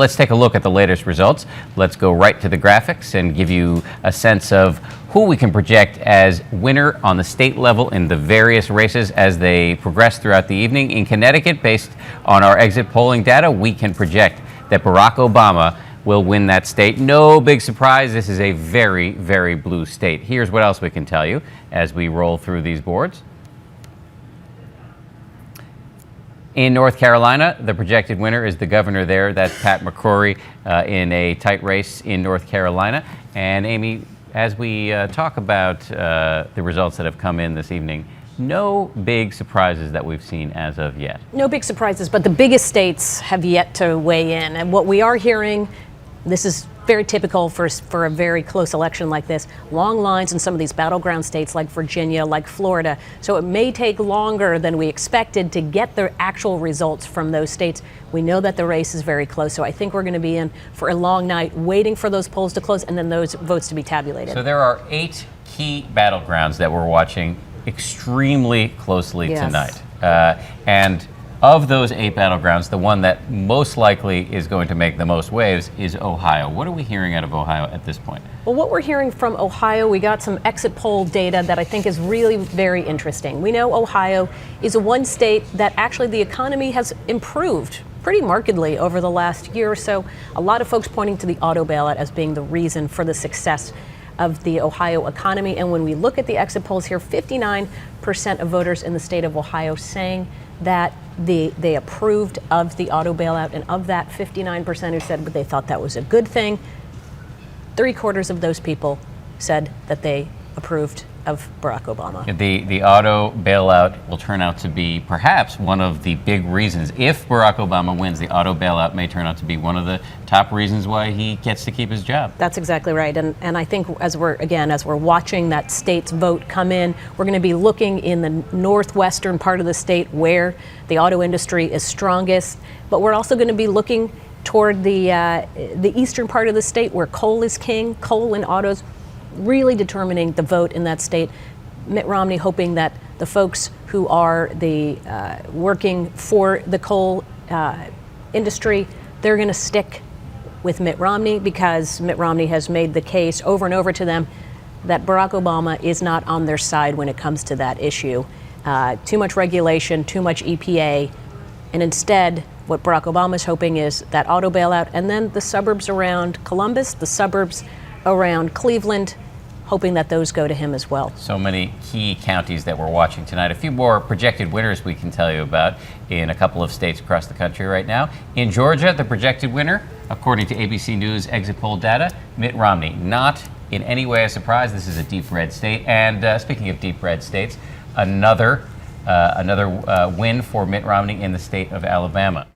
Let's take a look at the latest results. Let's go right to the graphics and give you a sense of who we can project as winner on the state level in the various races as they progress throughout the evening. In Connecticut, based on our exit polling data, we can project that Barack Obama will win that state. No big surprise. This is a very, very blue state. Here's what else we can tell you as we roll through these boards. In North Carolina, the projected winner is the governor there. That's Pat McCrory in a tight race in North Carolina. And Amy, as we talk about the results that have come in this evening, no big surprises that we've seen as of yet. No big surprises, but the biggest states have yet to weigh in. And what we are hearing, this is very typical for a very close election like this, long lines in some of these battleground states like Virginia, like Florida. So it may take longer than we expected to get the actual results from those states. We know that the race is very close, so I think we're going to be in for a long night waiting for those polls to close and then those votes to be tabulated. So there are 8 key battlegrounds that we're watching extremely closely tonight. And of those 8 battlegrounds, the one that most likely is going to make the most waves is Ohio. What are we hearing out of Ohio at this point? Well, what we're hearing from Ohio, we got some exit poll data that I think is really very interesting. We know Ohio is one state that actually the economy has improved pretty markedly over the last year or so. A lot of folks pointing to the auto bailout as being the reason for the success of the Ohio economy. And when we look at the exit polls here, 59% of voters in the state of Ohio saying that they approved of the auto bailout, and of that 59% who said they thought that was a good thing, 3/4 of those people said that they approved of Barack Obama. The auto bailout will turn out to be perhaps one of the big reasons. If Barack Obama wins, the auto bailout may turn out to be one of the top reasons why he gets to keep his job. That's exactly right. And I think as we're watching that state's vote come in, we're going to be looking in the northwestern part of the state where the auto industry is strongest. But we're also going to be looking toward the eastern part of the state where coal is king, coal and autos, really determining the vote in that state. Mitt Romney hoping that the folks who are working for the coal industry, they're going to stick with Mitt Romney because Mitt Romney has made the case over and over to them that Barack Obama is not on their side when it comes to that issue. Too much regulation, too much EPA, and instead what Barack Obama is hoping is that auto bailout and then the suburbs around Columbus, the suburbs around Cleveland, hoping that those go to him as well. So many key counties that we're watching tonight. A few more projected winners we can tell you about in a couple of states across the country right now. In Georgia, the projected winner, according to ABC News exit poll data, Mitt Romney. Not in any way a surprise. This is a deep red state. And speaking of deep red states, another win for Mitt Romney in the state of Alabama.